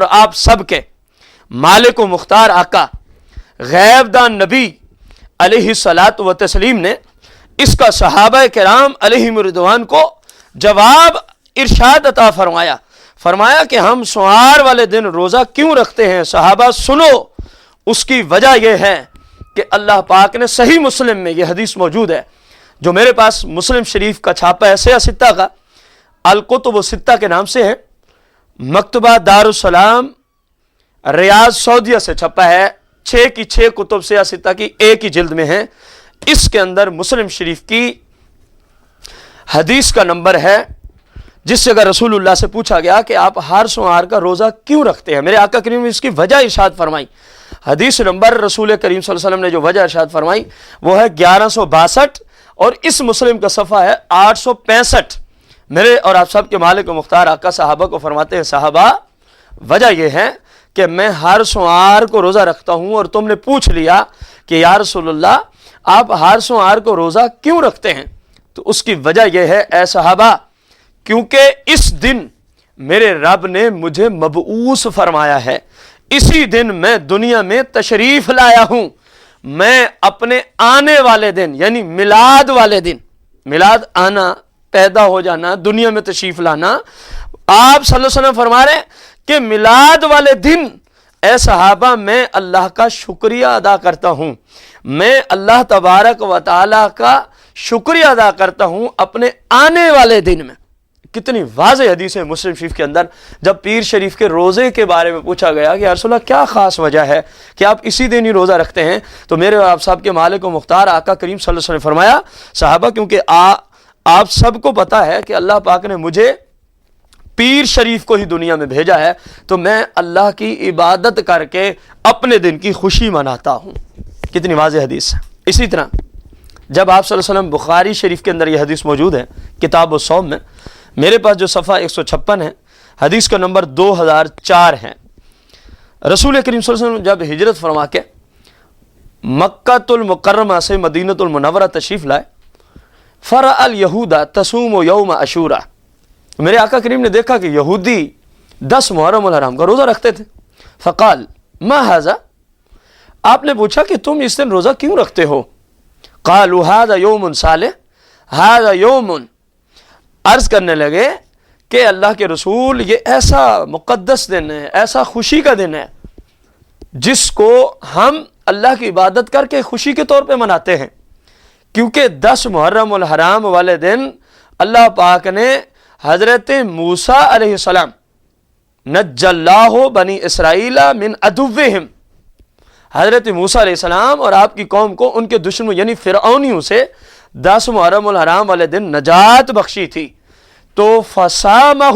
اور آپ سب کے مالک و مختار آقا غیب دان نبی علیہ الصلاۃ و تسلیم نے اس کا صحابہ کرام علیہم رضوان کو جواب ارشاد عطا فرمایا کہ ہم سوار والے دن روزہ کیوں رکھتے ہیں؟ صحابہ سنو، اس کی وجہ یہ ہے کہ اللہ پاک نے صحیح مسلم میں یہ حدیث موجود ہے جو میرے پاس مسلم شریف کا چھاپا ہے سیاہ ستہ کا، الکتب و ستہ کے نام سے ہے، مکتبہ دارالسلام ریاض سعودیہ سے چھپا ہے، 6 کی 6 کتب سیاہ ستہ کی ایک ہی جلد میں ہے۔ اس کے اندر مسلم شریف کی حدیث کا نمبر ہے جس سے اگر رسول اللہ سے پوچھا گیا کہ آپ ہر سوار کا روزہ کیوں رکھتے ہیں، میرے آقا کریم نے اس کی وجہ ارشاد فرمائی۔ حدیث نمبر رسول کریم صلی اللہ علیہ وسلم نے جو وجہ ارشاد فرمائی وہ ہے 1162 اور اس مسلم کا صفحہ ہے 865۔ میرے اور آپ سب کے مالک و مختار آقا صحابہ کو فرماتے ہیں، صحابہ وجہ یہ ہے کہ میں ہر سوار کو روزہ رکھتا ہوں اور تم نے پوچھ لیا کہ یا رسول اللہ آپ ہر سوار کو روزہ کیوں رکھتے ہیں؟ تو اس کی وجہ یہ ہے اے صحابہ، کیونکہ اس دن میرے رب نے مجھے مبعوث فرمایا ہے، اسی دن میں دنیا میں تشریف لایا ہوں۔ میں اپنے آنے والے دن یعنی میلاد والے دن، میلاد آنا، پیدا ہو جانا، دنیا میں تشریف لانا، آپ صلی اللہ علیہ وسلم فرما رہے ہیں کہ میلاد والے دن اے صحابہ میں اللہ کا شکریہ ادا کرتا ہوں، میں اللہ تبارک و تعالیٰ کا شکریہ ادا کرتا ہوں اپنے آنے والے دن میں۔ کتنی واضح حدیث ہے مسلم شریف کے اندر۔ جب پیر شریف کے روزے کے بارے میں پوچھا گیا کہ یا رسول اللہ کیا خاص وجہ ہے کہ آپ اسی دن ہی روزہ رکھتے ہیں، تو میرے اور آپ صاحب کے مالک و مختار آقا کریم صلی اللہ علیہ وسلم نے فرمایا، صحابہ کیونکہ آپ سب کو پتا ہے کہ اللہ پاک نے مجھے پیر شریف کو ہی دنیا میں بھیجا ہے، تو میں اللہ کی عبادت کر کے اپنے دن کی خوشی مناتا ہوں۔ کتنی واضح حدیث ہے۔ اسی طرح جب آپ صلی اللہ علیہ وسلم بخاری شریف کے اندر یہ حدیث موجود ہے کتاب الصوم میں، میرے پاس جو صفحہ 156 ہے، حدیث کا نمبر 2004 ہے، رسول کریم صلی اللہ علیہ وسلم جب ہجرت فرما کے مکہ المکرمہ سے مدینہ المنورہ تشریف لائے، فرأ الیہود تصوم یوم عاشوراء، میرے آقا کریم نے دیکھا کہ یہودی 10 محرم الحرام کا روزہ رکھتے تھے۔ فقال ما ھذا، آپ نے پوچھا کہ تم اس دن روزہ کیوں رکھتے ہو؟ قالوا ھذا یوم صالح، ھذا یوم، عرض کرنے لگے کہ اللہ کے رسول یہ ایسا مقدس دن ہے، ایسا خوشی کا دن ہے جس کو ہم اللہ کی عبادت کر کے خوشی کے طور پہ مناتے ہیں، کیونکہ 10 محرم الحرام والے دن اللہ پاک نے حضرت موسیٰ علیہ السلام نجّ اللہ بنی اسرائیل من عدوہم، حضرت موسیٰ علیہ السلام اور آپ کی قوم کو ان کے دشمنوں یعنی فرعونیوں سے 10 محرم الحرام والے دن نجات بخشی تھی۔ تو فصامہ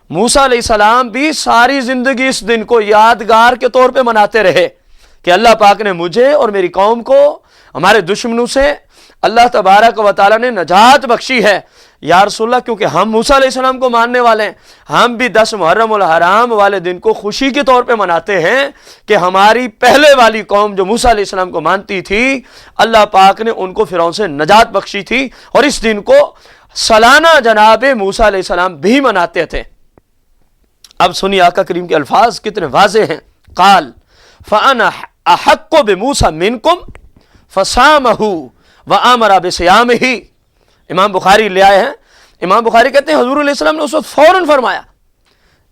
موسیٰ علیہ السلام بھی ساری زندگی اس دن کو یادگار کے طور پہ مناتے رہے کہ اللہ پاک نے مجھے اور میری قوم کو ہمارے دشمنوں سے اللہ تبارک و تعالیٰ نے نجات بخشی ہے۔ یا رسول اللہ کیونکہ ہم موسیٰ علیہ السلام کو ماننے والے ہیں، ہم بھی 10 محرم الحرام والے دن کو خوشی کے طور پہ مناتے ہیں کہ ہماری پہلے والی قوم جو موسیٰ علیہ السلام کو مانتی تھی، اللہ پاک نے ان کو فرعون سے نجات بخشی تھی، اور اس دن کو سالانہ جناب موسیٰ علیہ السلام بھی مناتے تھے۔ اب سنیے آقا کریم کے الفاظ کتنے واضح ہیں۔ قال فانا احق بموسیٰ منکم فصامہ وامر بصیامہ، امام بخاری لے آئے ہیں، امام بخاری کہتے ہیں حضور علیہ السلام نے اس وقت فوراً فرمایا،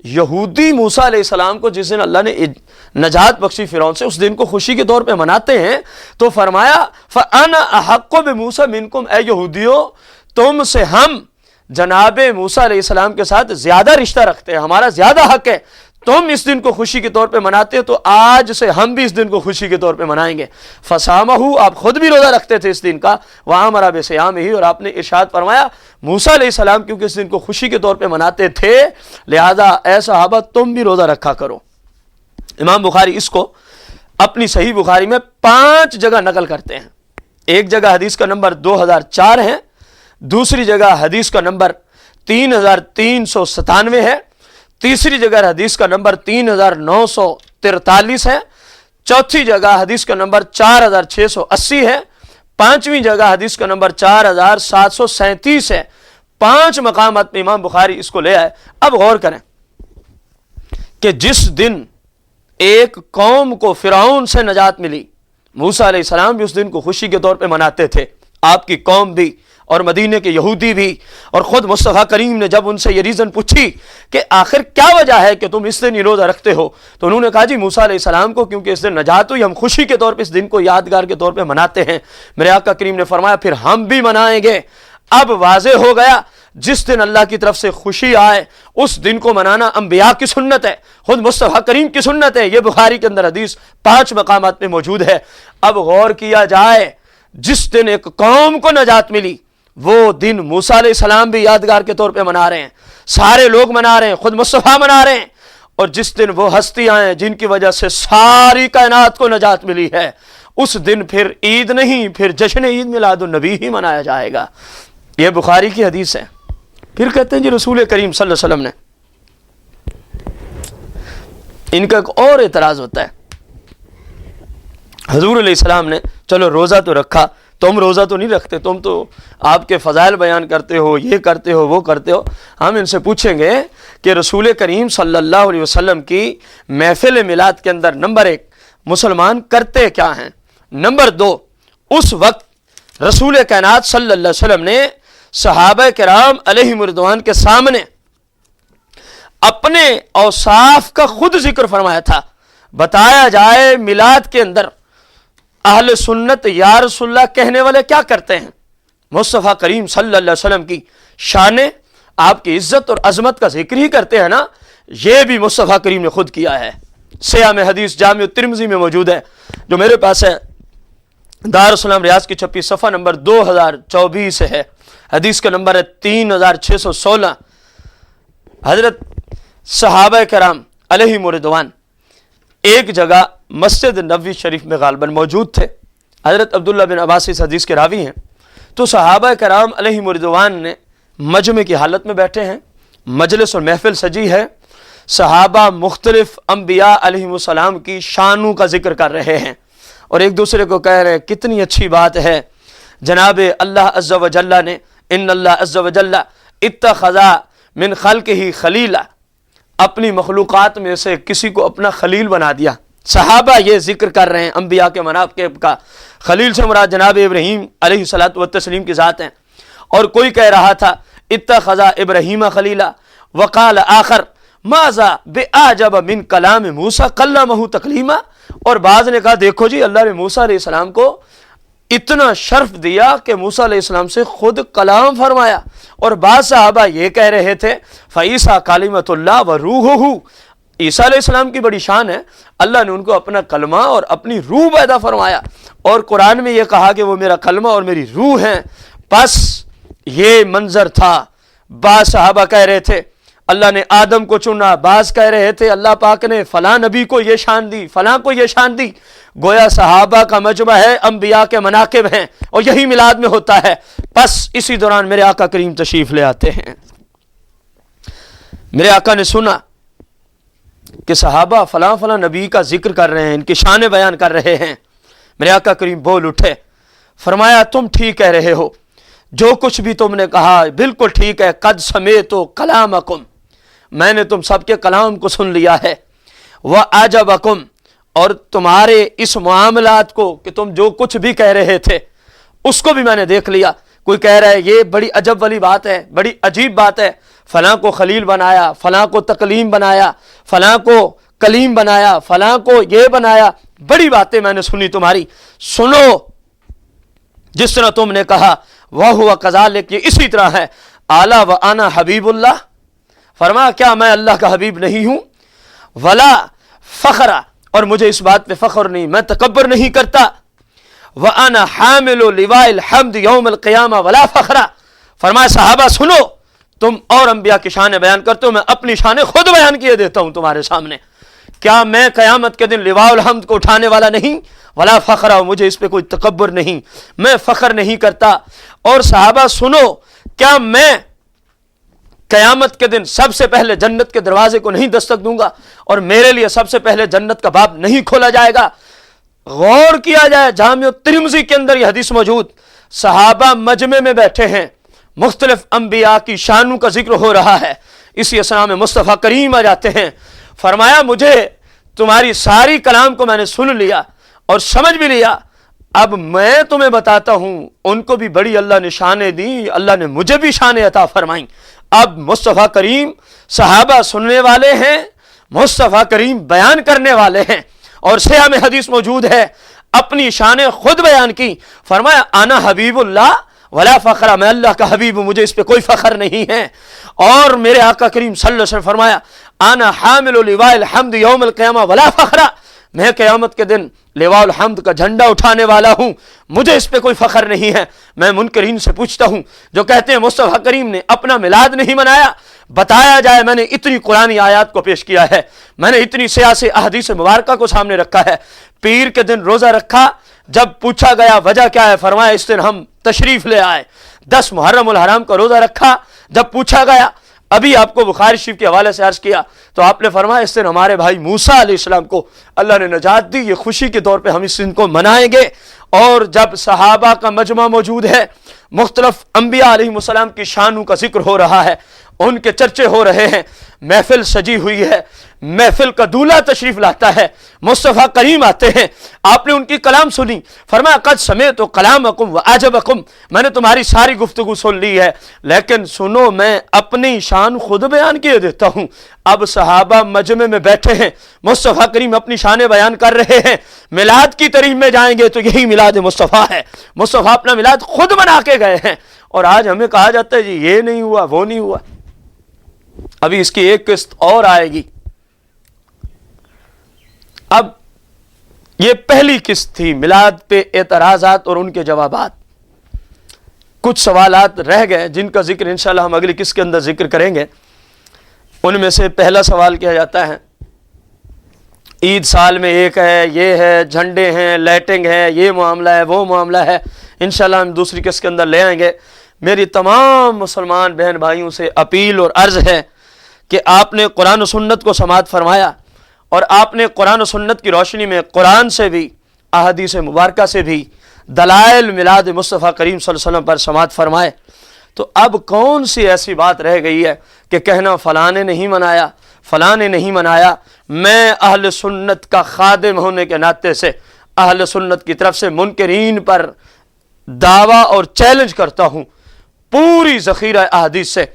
یہودی موسیٰ علیہ السلام کو جس دن اللہ نے نجات بخشی فرعون سے، اس دن کو خوشی کے طور پہ مناتے ہیں، تو فرمایا فانا احق بموسیٰ منکم، اے یہودیو تم سے ہم جناب موسیٰ علیہ السلام کے ساتھ زیادہ رشتہ رکھتے ہیں، ہمارا زیادہ حق ہے، تم اس دن کو خوشی کے طور پہ مناتے ہو تو آج سے ہم بھی اس دن کو خوشی کے طور پہ منائیں گے۔ فصامہ، آپ خود بھی روزہ رکھتے تھے اس دن کا، وامر بصیامہ، اور آپ نے ارشاد فرمایا موسیٰ علیہ السلام کیونکہ اس دن کو خوشی کے طور پہ مناتے تھے لہذا اے صحابہ تم بھی روزہ رکھا کرو۔ امام بخاری اس کو اپنی صحیح بخاری میں 5 جگہ نقل کرتے ہیں۔ ایک جگہ حدیث کا نمبر 2004 ہے، دوسری جگہ حدیث کا نمبر 3397 ہے، تیسری جگہ حدیث کا نمبر 3943 ہے، چوتھی جگہ حدیث کا نمبر 4680 ہے، پانچویں جگہ حدیث کا نمبر 4737 ہے۔ 5 مقامات میں امام بخاری اس کو لے آئے۔ اب غور کریں کہ جس دن ایک قوم کو فرعون سے نجات ملی، موسیٰ علیہ السلام بھی اس دن کو خوشی کے طور پہ مناتے تھے، آپ کی قوم بھی اور مدینے کے یہودی بھی، اور خود مصطفیٰ کریم نے جب ان سے یہ ریزن پوچھی کہ آخر کیا وجہ ہے کہ تم اس دن یہ روزہ رکھتے ہو، تو انہوں نے کہا جی موسیٰ علیہ السلام کو کیونکہ اس دن نجات ہوئی، ہم خوشی کے طور پہ اس دن کو یادگار کے طور پہ مناتے ہیں۔ میرے آقا کریم نے فرمایا پھر ہم بھی منائیں گے۔ اب واضح ہو گیا جس دن اللہ کی طرف سے خوشی آئے اس دن کو منانا انبیاء کی سنت ہے، خود مصطفیٰ کریم کی سنت ہے۔ یہ بخاری کے اندر حدیث 5 مقامات پہ موجود ہے۔ اب غور کیا جائے، جس دن ایک قوم کو نجات ملی وہ دن موسیٰ علیہ السلام بھی یادگار کے طور پہ منا رہے ہیں، سارے لوگ منا رہے ہیں، خود مصطفیٰ منا رہے ہیں، اور جس دن وہ ہستیاں ہیں جن کی وجہ سے ساری کائنات کو نجات ملی ہے، اس دن پھر عید نہیں، پھر جشن عید میلاد النبی ہی منایا جائے گا۔ یہ بخاری کی حدیث ہے۔ پھر کہتے ہیں جی رسول کریم صلی اللہ علیہ وسلم نے، ان کا ایک اور اعتراض ہوتا ہے، حضور علیہ السلام نے چلو روزہ تو رکھا، تم روزہ تو نہیں رکھتے، تم تو آپ کے فضائل بیان کرتے ہو، یہ کرتے ہو، وہ کرتے ہو۔ ہم ان سے پوچھیں گے کہ رسول کریم صلی اللہ علیہ وسلم کی محفل میلاد کے اندر نمبر 1 مسلمان کرتے کیا ہیں، نمبر 2 اس وقت رسول کائنات صلی اللہ علیہ وسلم نے صحابہ کرام علیہم رضوان کے سامنے اپنے اوصاف کا خود ذکر فرمایا تھا۔ بتایا جائے میلاد کے اندر اہل سنت یا رسول اللہ کہنے والے کیا کرتے ہیں، مصطفیٰ کریم صلی اللہ علیہ وسلم کی شان، آپ کی عزت اور عظمت کا ذکر ہی کرتے ہیں نا، یہ بھی مصطفیٰ کریم نے خود کیا ہے۔ سیاہ میں حدیث جامع ترمذی میں موجود ہے جو میرے پاس ہے، دارالسلام ریاض کی 26 صفحہ نمبر 2024 ہے، حدیث کا نمبر ہے 3616۔ حضرت صحابہ کرام علیہم رضوان ایک جگہ مسجد نبوی شریف میں غالباً موجود تھے، حضرت عبداللہ بن عباس اس حدیث کے راوی ہیں۔ تو صحابہ کرام علیہم رضوان نے مجمع کی حالت میں بیٹھے ہیں، مجلس اور محفل سجی ہے، صحابہ مختلف انبیاء علیہم السلام کی شانوں کا ذکر کر رہے ہیں اور ایک دوسرے کو کہہ رہے ہیں کتنی اچھی بات ہے جناب اللہ عز و جل نے، ان اللہ عز و جل اتخذ من خلقہ خلیلا، اپنی مخلوقات میں سے کسی کو اپنا خلیل بنا دیا۔ صحابہ یہ ذکر کر رہے ہیں انبیاء کے مناقب کا، خلیل سے مراد جناب ابراہیم علیہ الصلوۃ والتسلیم کی ذات ہیں، اور کوئی کہہ رہا تھا اتخذ ابراہیم خلیلا، وقال آخر ماذا بأعجب من کلام موسیٰ کلمہ تکلیما، اور بعض نے کہا دیکھو جی اللہ نے موسیٰ علیہ السلام کو اتنا شرف دیا کہ موسیٰ علیہ السلام سے خود کلام فرمایا، اور بعض صحابہ یہ کہہ رہے تھے فعیسیٰ کلمۃ اللہ و روحہ، عیسیٰ علیہ السلام کی بڑی شان ہے، اللہ نے ان کو اپنا کلمہ اور اپنی روح پیدا فرمایا، اور قرآن میں یہ کہا کہ وہ میرا کلمہ اور میری روح ہیں۔ بس یہ منظر تھا۔ بعض صحابہ کہہ رہے تھے اللہ نے آدم کو چنا، بعض کہہ رہے تھے اللہ پاک نے فلاں نبی کو یہ شان دی، فلاں کو یہ شان دی۔ گویا صحابہ کا مجمع ہے، انبیاء کے مناقب ہیں، اور یہی میلاد میں ہوتا ہے۔ بس اسی دوران میرے آقا کریم تشریف لے آتے ہیں۔ میرے آقا نے سنا کہ صحابہ فلاں فلاں نبی کا ذکر کر رہے ہیں، ان کی شانیں بیان کر رہے ہیں۔ میرے آقا کریم بول اٹھے، فرمایا تم ٹھیک کہہ رہے ہو، جو کچھ بھی تم نے کہا بالکل ٹھیک ہے، قد سمیت کلامکم، میں نے تم سب کے کلام کو سن لیا ہے، وَأَعْجَبَكُمْ، اور تمہارے اس معاملات کو کہ تم جو کچھ بھی کہہ رہے تھے اس کو بھی میں نے دیکھ لیا۔ کوئی کہہ رہا ہے یہ بڑی عجب والی بات ہے، بڑی عجیب بات ہے، فلاں کو خلیل بنایا، فلاں کو تکلیم بنایا، فلاں کو کلیم بنایا، فلاں کو یہ بنایا، بڑی باتیں میں نے سنی تمہاری، سنو جس طرح تم نے کہا وَهُوَ كَذَلِكَ، یہ اسی طرح ہے، اعلیٰ وَأَنَا حبیب اللہ، فرمایا کیا میں اللہ کا حبیب نہیں ہوں، ولا فخر، اور مجھے اس بات پہ فخر نہیں، میں تکبر نہیں کرتا، وَأَنَا حَامِلُ لِوَاءِ الْحَمْدِ يَوْمَ الْقِيَامَةِ وَلَا فَخْرَ، فرمایا صحابہ سنو، تم اور انبیاء کی شانیں بیان کرتے ہو، میں اپنی شانیں خود بیان کیے دیتا ہوں تمہارے سامنے، کیا میں قیامت کے دن لواء الحمد کو اٹھانے والا نہیں، ولا فخر، مجھے اس پہ کوئی تکبر نہیں، میں فخر نہیں کرتا۔ اور صحابہ سنو، کیا میں قیامت کے دن سب سے پہلے جنت کے دروازے کو نہیں دستک دوں گا، اور میرے لیے سب سے پہلے جنت کا باب نہیں کھولا جائے گا؟ غور کیا جائے، جامع ترمذی کے اندر یہ حدیث موجود، صحابہ مجمع میں بیٹھے ہیں، مختلف انبیاء کی شانوں کا ذکر ہو رہا ہے، اسی اسنا میں مصطفیٰ کریم آ جاتے ہیں، فرمایا مجھے تمہاری ساری کلام کو میں نے سن لیا اور سمجھ بھی لیا، اب میں تمہیں بتاتا ہوں، ان کو بھی بڑی اللہ نے شانیں دی، اللہ نے مجھے بھی شانیں عطا فرمائیں۔ اب مصطفیٰ کریم صحابہ سننے والے ہیں، مصطفیٰ کریم بیان کرنے والے ہیں، اور سیاہ میں حدیث موجود ہے، اپنی شانیں خود بیان کی، فرمایا انا حبیب اللہ ولا فخر، میں اللہ کا حبیب ہوں، مجھے اس پہ کوئی فخر نہیں ہے۔ اور میرے آقا کریم صلی اللہ علیہ وسلم فرمایا انا حامل لواء الحمد یوم القیامہ ولا فخر، میں قیامت کے دن لواء الحمد کا جھنڈا اٹھانے والا ہوں، مجھے اس پہ کوئی فخر نہیں ہے۔ میں منکرین سے پوچھتا ہوں جو کہتے ہیں مصطفیٰ کریم نے اپنا میلاد نہیں منایا، بتایا جائے میں نے اتنی قرآنی آیات کو پیش کیا ہے، میں نے اتنی سیاسی احادیث مبارکہ کو سامنے رکھا ہے، پیر کے دن روزہ رکھا، جب پوچھا گیا وجہ کیا ہے، فرمایا اس دن ہم تشریف لے آئے۔ 10 محرم الحرام کا روزہ رکھا، جب پوچھا گیا، ابھی آپ کو بخاری شریف کے حوالے سے عرض کیا تو آپ نے فرمایا اس دن ہمارے بھائی موسیٰ علیہ السلام کو اللہ نے نجات دی، یہ خوشی کے طور پہ ہم اس دن کو منائیں گے۔ اور جب صحابہ کا مجمع موجود ہے، مختلف انبیاء علیہ السلام کی شانوں کا ذکر ہو رہا ہے، ان کے چرچے ہو رہے ہیں، محفل سجی ہوئی ہے، محفل کا دولہا تشریف لاتا ہے، مصطفیٰ کریم آتے ہیں، آپ نے ان کی کلام سنی، فرمایا قد سمعت کلامکم واعجبکم، میں نے تمہاری ساری گفتگو سن لی ہے، لیکن سنو میں اپنی شان خود بیان کیے دیتا ہوں۔ اب صحابہ مجمع میں بیٹھے ہیں، مصطفیٰ کریم اپنی شانیں بیان کر رہے ہیں، میلاد کی تاریخ میں جائیں گے تو یہی میلاد مصطفیٰ ہے، مصطفیٰ اپنا میلاد خود بنا کے گئے ہیں، اور آج ہمیں کہا جاتا ہے جی یہ نہیں ہوا وہ نہیں ہوا۔ ابھی اس کی ایک قسط اور آئے گی۔ اب یہ پہلی قسط تھی میلاد پہ اعتراضات اور ان کے جوابات۔ کچھ سوالات رہ گئے جن کا ذکر انشاءاللہ ہم اگلی قسط کے اندر ذکر کریں گے۔ ان میں سے پہلا سوال کیا جاتا ہے، عید سال میں ایک ہے، یہ ہے، جھنڈے ہیں، لائٹنگ ہے، یہ معاملہ ہے، وہ معاملہ ہے، انشاءاللہ ہم دوسری قسط کے اندر لے آئیں گے۔ میری تمام مسلمان بہن بھائیوں سے اپیل اور عرض ہے کہ آپ نے قرآن و سنت کو سماعت فرمایا، اور آپ نے قرآن و سنت کی روشنی میں قرآن سے بھی احادیث مبارکہ سے بھی دلائل میلاد مصطفیٰ کریم صلی اللہ علیہ وسلم پر سماعت فرمائے۔ تو اب کون سی ایسی بات رہ گئی ہے کہ کہنا فلاں نے نہیں منایا، فلاں نے نہیں منایا؟ میں اہل سنت کا خادم ہونے کے ناطے سے اہل سنت کی طرف سے منکرین پر دعویٰ اور چیلنج کرتا ہوں، پوری ذخیرہ احادیث سے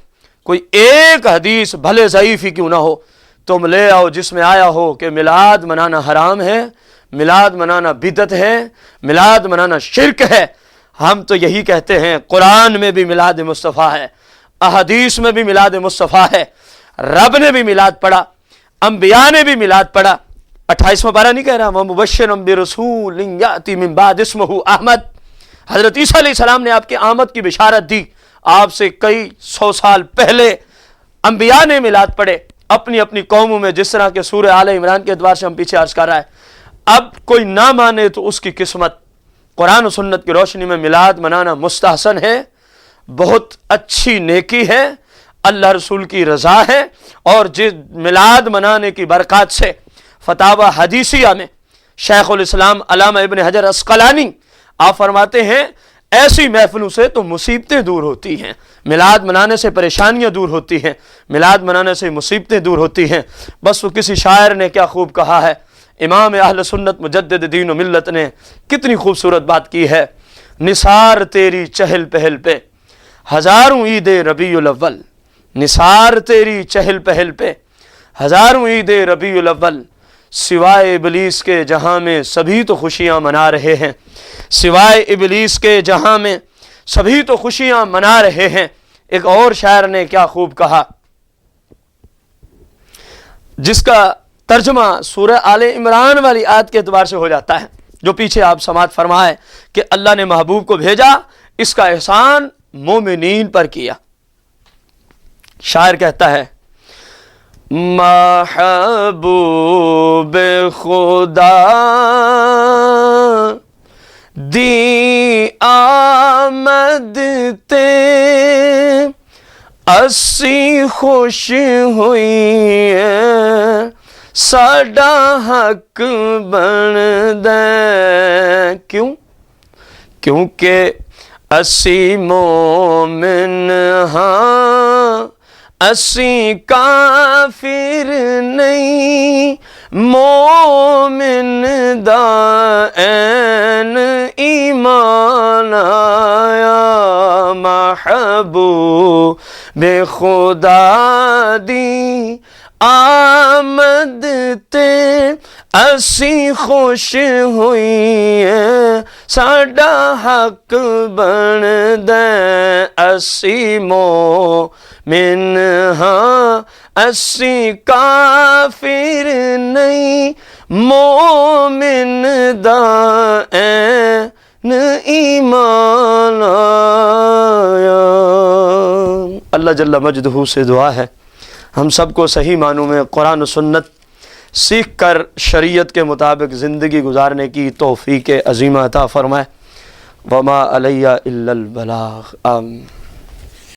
کوئی ایک حدیث بھلے ضعیف ہی کیوں نہ ہو تم لے آؤ جس میں آیا ہو کہ میلاد منانا حرام ہے، میلاد منانا بدعت ہے، میلاد منانا شرک ہے۔ ہم تو یہی کہتے ہیں قرآن میں بھی میلاد مصطفیٰ ہے، احادیث میں بھی میلاد مصطفیٰ ہے، رب نے بھی میلاد پڑھا، انبیاء نے بھی میلاد پڑھا۔ 28واں پارہ نہیں کہہ رہا وَمُبَشِّرًا بِرَسُولٍ يَأْتِي مِن بَعْدِهِ اسْمُهُ احمد، حضرت عیسیٰ علیہ السلام نے آپ کی آمد کی بشارت دی، آپ سے کئی 100 سال پہلے انبیاء نے میلاد پڑھے اپنی اپنی قوموں میں، جس طرح کہ سورہ آل عمران کے اعتبار سے ہم پیچھے عرض کر رہا ہے۔ اب کوئی نہ مانے تو اس کی قسمت، قرآن و سنت کی روشنی میں میلاد منانا مستحسن ہے، بہت اچھی نیکی ہے، اللہ رسول کی رضا ہے، اور جس میلاد منانے کی برکات سے فتاوی حدیثیہ میں شیخ الاسلام علامہ ابن حجر عسقلانی آپ فرماتے ہیں ایسی محفلوں سے تو مصیبتیں دور ہوتی ہیں، میلاد منانے سے پریشانیاں دور ہوتی ہیں، میلاد منانے سے مصیبتیں دور ہوتی ہیں۔ بس وہ کسی شاعر نے کیا خوب کہا ہے، امام اہل سنت مجدد دین و ملت نے کتنی خوبصورت بات کی ہے، نثار تیری چہل پہل پہ ہزاروں عید ربیع الاول، نثار تیری چہل پہل پہ ہزاروں عید ربیع الاول، سوائے ابلیس کے جہاں میں سبھی تو خوشیاں منا رہے ہیں، سوائے ابلیس کے جہاں میں سبھی تو خوشیاں منا رہے ہیں۔ ایک اور شاعر نے کیا خوب کہا، جس کا ترجمہ سورہ آل عمران والی آیت کے اعتبار سے ہو جاتا ہے جو پیچھے آپ سماعت فرمائے کہ اللہ نے محبوب کو بھیجا، اس کا احسان مومنین پر کیا۔ شاعر کہتا ہے محبوب خدا دی آمد تے اسی خوش ہوئی ہے، ساڈا حق بن دے، کیوں؟ کیونکہ اسی مومن ہاں، اسی کافر نہیں مومن دا این ایمان آیا محبوب بے خدا دی آمد تے اسی خوش ہوئی ہے ساڈا حق بن دے اسی مومن ہاں اسی کافر نہیں مومن دا این ایمان آیا۔ اللہ جل مجدہ سے دعا ہے ہم سب کو صحیح معنوں میں قرآن و سنت سیکھ کر شریعت کے مطابق زندگی گزارنے کی توفیق عظیمہ عطا فرمائے۔ وما علیہ الا البلاغ۔ آمین۔